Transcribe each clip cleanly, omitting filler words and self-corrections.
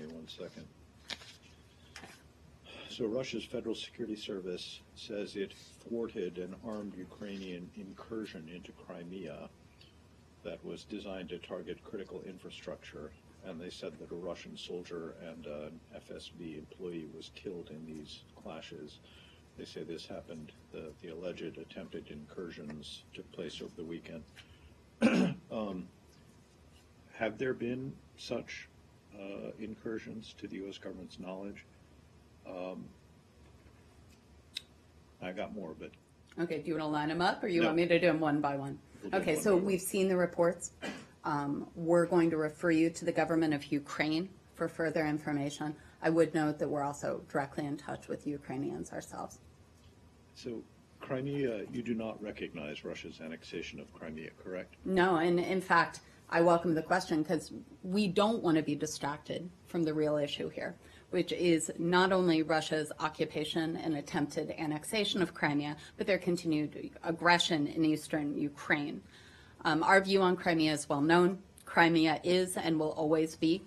me 1 second. So Russia's Federal Security Service says it thwarted an armed Ukrainian incursion into Crimea that was designed to target critical infrastructure, and they said that a Russian soldier and an FSB employee was killed in these clashes. They say this happened, the alleged attempted incursions took place over the weekend. Have there been such incursions to the U.S. government's knowledge? I got more, but... Okay, do you want to line them up, or you No. want me to do them one by one? We'll Okay, one so by one. we've seen the reports. We're going to refer you to the government of Ukraine for further information. I would note that we're also directly in touch with Ukrainians ourselves. So Crimea, you do not recognize Russia's annexation of Crimea, correct? No, and in fact, I welcome the question because we don't want to be distracted from the real issue here, which is not only Russia's occupation and attempted annexation of Crimea, but their continued aggression in eastern Ukraine. Our view on Crimea is well known. Crimea is and will always be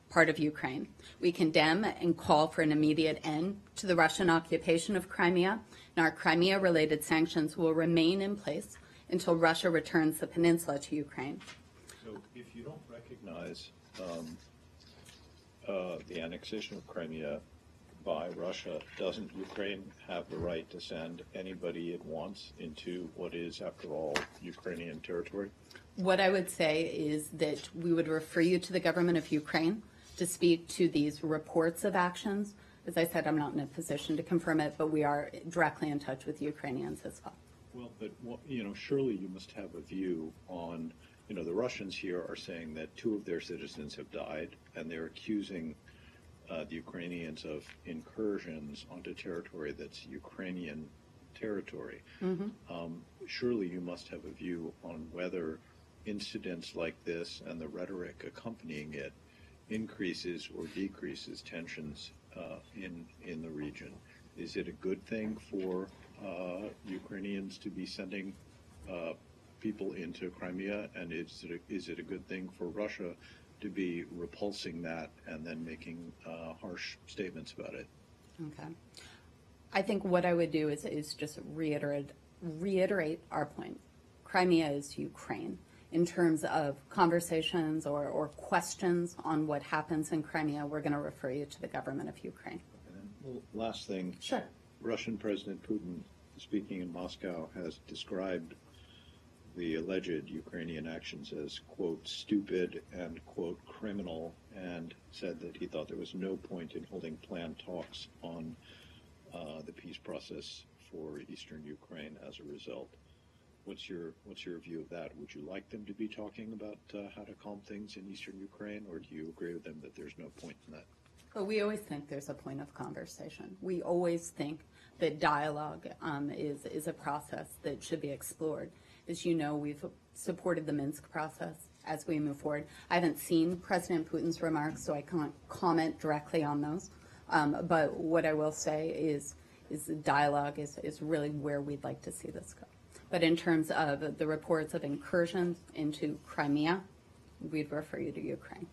part of Ukraine. We condemn and call for an immediate end to the Russian occupation of Crimea, and our Crimea-related sanctions will remain in place until Russia returns the peninsula to Ukraine. So if you don't recognize the annexation of Crimea by Russia, doesn't Ukraine have the right to send anybody it wants into what is, after all, Ukrainian territory? What I would say is that we would refer you to the government of Ukraine to speak to these reports of actions. As I said, I'm not in a position to confirm it, but we are directly in touch with Ukrainians as well. Well, but surely you must have a view on, the Russians here are saying that 2 of their citizens have died, and they're accusing the Ukrainians of incursions onto territory that's Ukrainian territory. Mm-hmm. Surely you must have a view on whether incidents like this and the rhetoric accompanying it increases or decreases tensions in the region. Is it a good thing for Ukrainians to be sending people into Crimea, and is it a good thing for Russia to be repulsing that and then making harsh statements about it? Okay. I think what I would do is just reiterate our point. Crimea is Ukraine. In terms of conversations or questions on what happens in Crimea, we're going to refer you to the government of Ukraine. And then, last thing. Sure. Russian President Putin, speaking in Moscow, has described the alleged Ukrainian actions as, quote, stupid and, quote, criminal, and said that he thought there was no point in holding planned talks on the peace process for eastern Ukraine as a result. What's your view of that? Would you like them to be talking about how to calm things in eastern Ukraine, or do you agree with them that there's no point in that? Well, we always think there's a point of conversation. We always think that dialogue is a process that should be explored. As you know, we've supported the Minsk process as we move forward. I haven't seen President Putin's remarks, so I can't comment directly on those. But what I will say is dialogue is really where we'd like to see this go. But in terms of the reports of incursions into Crimea, we'd refer you to Ukraine.